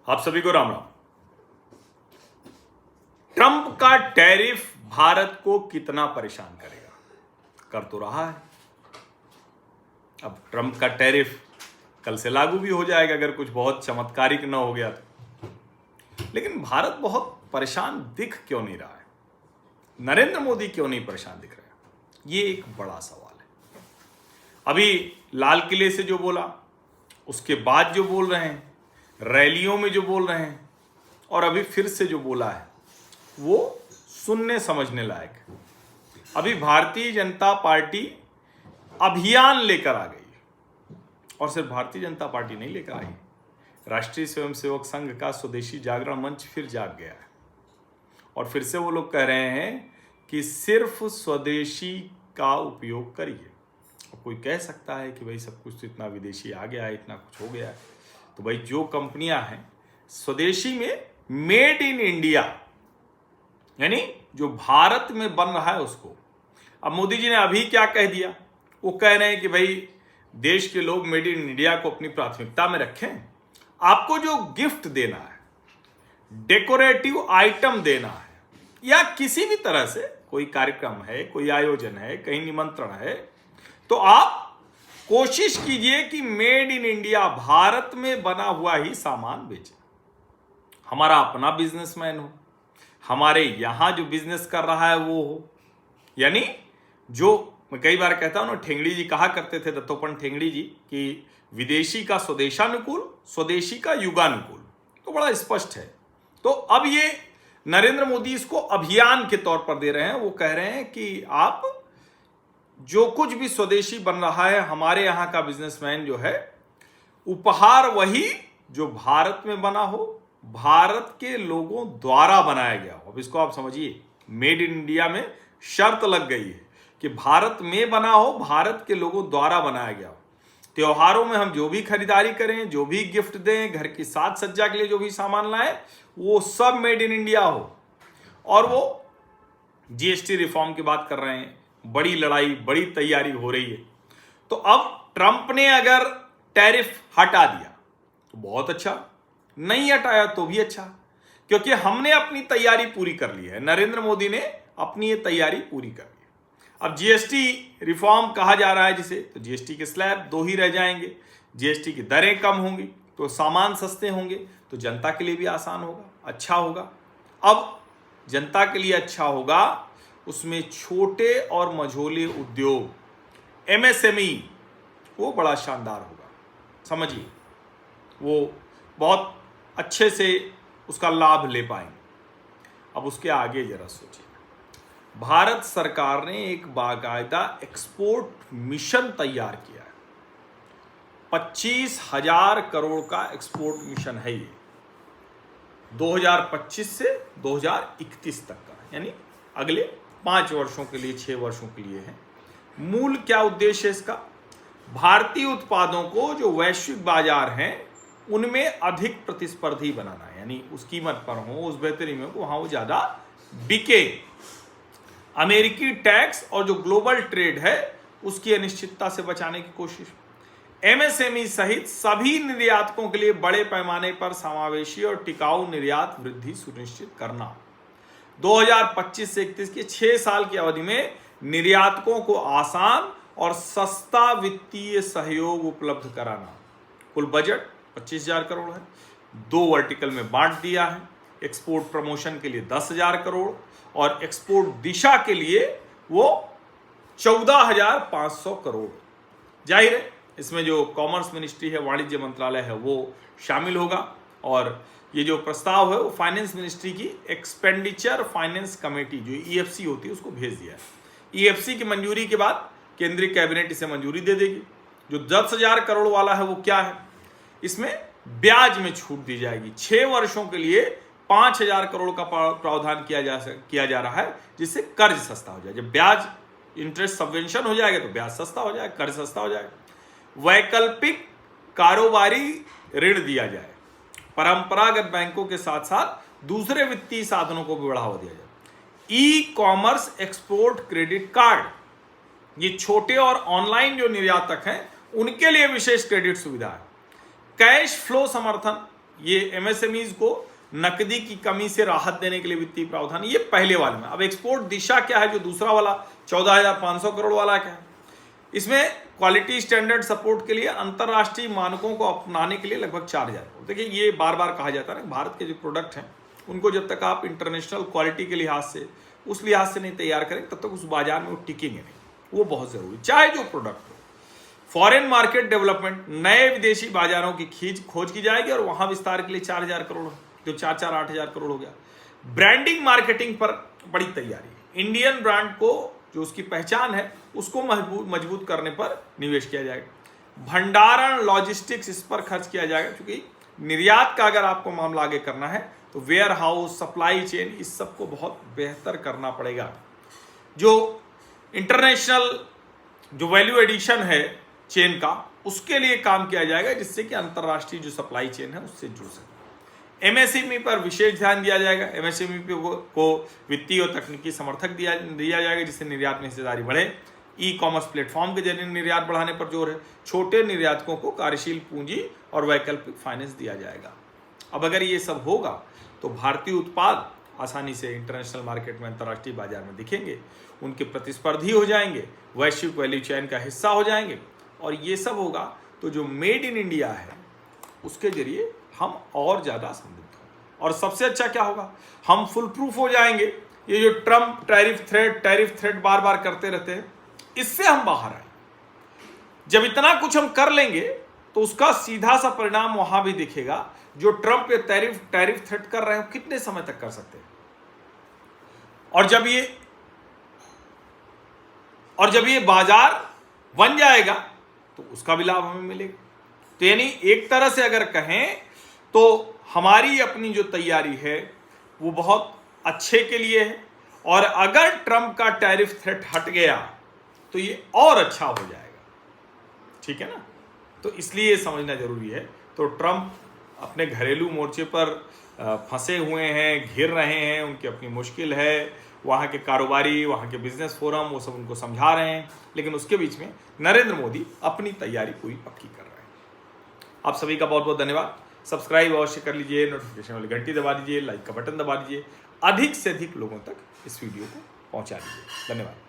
आप सभी को राम राम। ट्रंप का टैरिफ भारत को कितना परेशान करेगा? कर तो रहा है। अब ट्रंप का टैरिफ कल से लागू भी हो जाएगा अगर कुछ बहुत चमत्कारिक न हो गया तो। लेकिन भारत बहुत परेशान दिख क्यों नहीं रहा है? नरेंद्र मोदी क्यों नहीं परेशान दिख रहा है? ये एक बड़ा सवाल है। अभी लाल किले से जो बोला, उसके बाद जो बोल रहे हैं, रैलियों में जो बोल रहे हैं, और अभी फिर से जो बोला है, वो सुनने समझने लायक है। अभी भारतीय जनता पार्टी अभियान लेकर आ गई है, और सिर्फ भारतीय जनता पार्टी नहीं लेकर आई, राष्ट्रीय स्वयंसेवक संघ का स्वदेशी जागरण मंच फिर जाग गया है। और फिर से वो लोग कह रहे हैं कि सिर्फ स्वदेशी का उपयोग करिए। और कोई कह सकता है कि भाई सब कुछ तो इतना विदेशी आ गया है, इतना कुछ हो गया है, तो भाई जो कंपनियां हैं स्वदेशी में, मेड इन इंडिया, यानी जो भारत में बन रहा है उसको। अब मोदी जी ने अभी क्या कह दिया? वो कह रहे हैं कि भाई देश के लोग मेड इन इंडिया को अपनी प्राथमिकता में रखें। आपको जो गिफ्ट देना है, डेकोरेटिव आइटम देना है, या किसी भी तरह से कोई कार्यक्रम है, कोई आयोजन है, कहीं निमंत्रण है, तो आप कोशिश कीजिए कि मेड इन इंडिया, भारत में बना हुआ ही सामान बेचें। हमारा अपना बिजनेसमैन हो, हमारे यहां जो बिजनेस कर रहा है वो हो। यानी जो मैं कई बार कहता हूं ना, ठेंगड़ी जी कहा करते थे, दत्तोपंत ठेंगड़ी जी, कि विदेशी का स्वदेशानुकूल, स्वदेशी का युगानुकूल। तो बड़ा स्पष्ट है। तो अब ये नरेंद्र मोदी इसको अभियान के तौर पर दे रहे हैं। वो कह रहे हैं कि आप जो कुछ भी स्वदेशी बन रहा है, हमारे यहां का बिजनेसमैन जो है, उपहार वही जो भारत में बना हो, भारत के लोगों द्वारा बनाया गया हो। अब इसको आप समझिए, मेड इन इंडिया में शर्त लग गई है कि भारत में बना हो, भारत के लोगों द्वारा बनाया गया हो। त्योहारों में हम जो भी खरीदारी करें, जो भी गिफ्ट दें, घर की साज सज्जा के लिए जो भी सामान लाएं, वो सब मेड इन इंडिया हो। और वो जीएसटी रिफॉर्म की बात कर रहे हैं, बड़ी लड़ाई, बड़ी तैयारी हो रही है। तो अब ट्रंप ने अगर टैरिफ हटा दिया तो बहुत अच्छा, नहीं हटाया तो भी अच्छा, क्योंकि हमने अपनी तैयारी पूरी कर ली है। नरेंद्र मोदी ने अपनी ये तैयारी पूरी कर ली। अब जीएसटी रिफॉर्म कहा जा रहा है जिसे, तो जीएसटी के स्लैब 2 ही रह जाएंगे, जीएसटी की दरें कम होंगी, तो सामान सस्ते होंगे, तो जनता के लिए भी आसान होगा, अच्छा होगा। अब जनता के लिए अच्छा होगा, उसमें छोटे और मझोले उद्योग, एमएसएमई, वो बड़ा शानदार होगा। समझिए, वो बहुत अच्छे से उसका लाभ ले पाएंगे। अब उसके आगे जरा सोचिए, भारत सरकार ने एक बाकायदा एक्सपोर्ट मिशन तैयार किया है। 25,000 करोड़ का एक्सपोर्ट मिशन है ये, 2025 से 2031 तक का, यानी अगले 5 वर्षों के लिए, 6 वर्षों के लिए है। मूल क्या उद्देश्य है इसका? भारतीय उत्पादों को जो वैश्विक बाजार हैं उनमें अधिक प्रतिस्पर्धी बनाना है, यानी उस कीमत पर हो, उस बेहतरी में हो, वहां वो ज्यादा बिके। अमेरिकी टैक्स और जो ग्लोबल ट्रेड है उसकी अनिश्चितता से बचाने की कोशिश। एमएसएमई सहित सभी निर्यातकों के लिए बड़े पैमाने पर समावेशी और टिकाऊ निर्यात वृद्धि सुनिश्चित करना। 2025 से 31 के 6 साल की अवधि में निर्यातकों को आसान और सस्ता वित्तीय सहयोग उपलब्ध कराना। कुल बजट 25,000 करोड़ है, 2 वर्टिकल में बांट दिया है। एक्सपोर्ट प्रमोशन के लिए 10,000 करोड़ और एक्सपोर्ट दिशा के लिए वो 14,500 करोड़। जाहिर है इसमें जो कॉमर्स मिनिस्ट्री है, वाणिज्य मंत्रालय है, वो शामिल होगा। और ये जो प्रस्ताव है वो फाइनेंस मिनिस्ट्री की एक्सपेंडिचर फाइनेंस कमेटी, जो ईएफसी होती है, उसको भेज दिया है। ईएफसी की मंजूरी के बाद केंद्रीय कैबिनेट इसे मंजूरी दे देगी। जो 10,000 करोड़ वाला है वो क्या है? इसमें ब्याज में छूट दी जाएगी। 6 वर्षों के लिए 5,000 करोड़ का प्रावधान किया जा रहा है, जिससे कर्ज सस्ता हो जाए। जब ब्याज, इंटरेस्ट सबवेंशन हो जाएगा तो ब्याज सस्ता हो जाएगा, कर्ज सस्ता हो जाएगा। वैकल्पिक कारोबारी ऋण दिया जाए, परंपरागत बैंकों के साथ साथ दूसरे वित्तीय साधनों को भी बढ़ावा दिया जाए। E commerce export credit card, ये छोटे और ऑनलाइन जो निर्यातक हैं उनके लिए विशेष क्रेडिट सुविधा है। कैश फ्लो समर्थन, ये एमएसएमईज को नकदी की कमी से राहत देने के लिए वित्तीय प्रावधान, ये पहले वाले में। अब एक्सपोर्ट दिशा क्या है, जो दूसरा वाला 14,500 करोड़ वाला क्या है, इसमें क्वालिटी स्टैंडर्ड सपोर्ट के लिए अंतर्राष्ट्रीय मानकों को अपनाने के लिए लगभग 4,000 करोड़। देखिए ये बार बार कहा जाता है ना, भारत के जो प्रोडक्ट हैं उनको जब तक आप इंटरनेशनल क्वालिटी के लिहाज से, उस लिहाज से नहीं तैयार करें, तब तक उस बाजार में वो टिकेंगे नहीं, वो बहुत जरूरी, चाहे जो प्रोडक्ट हो। फॉरेन मार्केट डेवलपमेंट, नए विदेशी बाजारों की खोज की जाएगी और वहां विस्तार के लिए 4,000 करोड़, जो 8,000 करोड़ हो गया। ब्रांडिंग मार्केटिंग पर बड़ी तैयारी है, इंडियन ब्रांड को जो उसकी पहचान है उसको मजबूत करने पर निवेश किया जाएगा। भंडारण लॉजिस्टिक्स, इस पर खर्च किया जाएगा, क्योंकि निर्यात का अगर आपको मामला आगे करना है तो वेयर हाउस, सप्लाई चेन, इस सब को बहुत बेहतर करना पड़ेगा। जो इंटरनेशनल जो वैल्यू एडिशन है चेन का, उसके लिए काम किया जाएगा, जिससे कि अंतर्राष्ट्रीय जो सप्लाई चेन है उससे जुड़ सके। एमएसएमई पर विशेष ध्यान दिया जाएगा, एमएसएमई को वित्तीय और तकनीकी समर्थक दिया जाएगा, जिससे निर्यात में हिस्सेदारी बढ़े। ई कॉमर्स प्लेटफॉर्म के जरिए निर्यात बढ़ाने पर जोर है। छोटे निर्यातकों को कार्यशील पूंजी और वैकल्पिक फाइनेंस दिया जाएगा। अब अगर ये सब होगा तो भारतीय उत्पाद आसानी से इंटरनेशनल मार्केट में, अंतर्राष्ट्रीय बाजार में दिखेंगे, उनके प्रतिस्पर्धी हो जाएंगे, वैश्विक वैल्यू चेन का हिस्सा हो जाएंगे, और ये सब होगा तो जो मेड इन इंडिया है उसके जरिए हम और ज़्यादा समृद्ध होंगे। और सबसे अच्छा क्या होगा, हम फुल प्रूफ हो जाएंगे। ये जो ट्रम्प टैरिफ थ्रेट बार बार करते रहते हैं, इससे हम बाहर आए। जब इतना कुछ हम कर लेंगे तो उसका सीधा सा परिणाम वहां भी दिखेगा। जो ट्रम्प ये टैरिफ थ्रेट कर रहे हैं, कितने समय तक कर सकते हैं, और जब ये बाजार बन जाएगा तो उसका भी लाभ हमें मिलेगा। तो यानी एक तरह से अगर कहें तो हमारी अपनी जो तैयारी है वो बहुत अच्छे के लिए है, और अगर ट्रम्प का टैरिफ थ्रेट हट गया तो ये और अच्छा हो जाएगा, ठीक है ना। तो इसलिए समझना जरूरी है। तो ट्रम्प अपने घरेलू मोर्चे पर फंसे हुए हैं, घिर रहे हैं, उनकी अपनी मुश्किल है, वहाँ के कारोबारी, वहाँ के बिजनेस फोरम, वो सब उनको समझा रहे हैं, लेकिन उसके बीच में नरेंद्र मोदी अपनी तैयारी पूरी पक्की कर रहे हैं। आप सभी का बहुत बहुत धन्यवाद। सब्सक्राइब अवश्य कर लीजिए, नोटिफिकेशन वाली घंटी दबा दीजिए, लाइक का बटन दबा दीजिए, अधिक से अधिक लोगों तक इस वीडियो को पहुँचा दीजिए। धन्यवाद।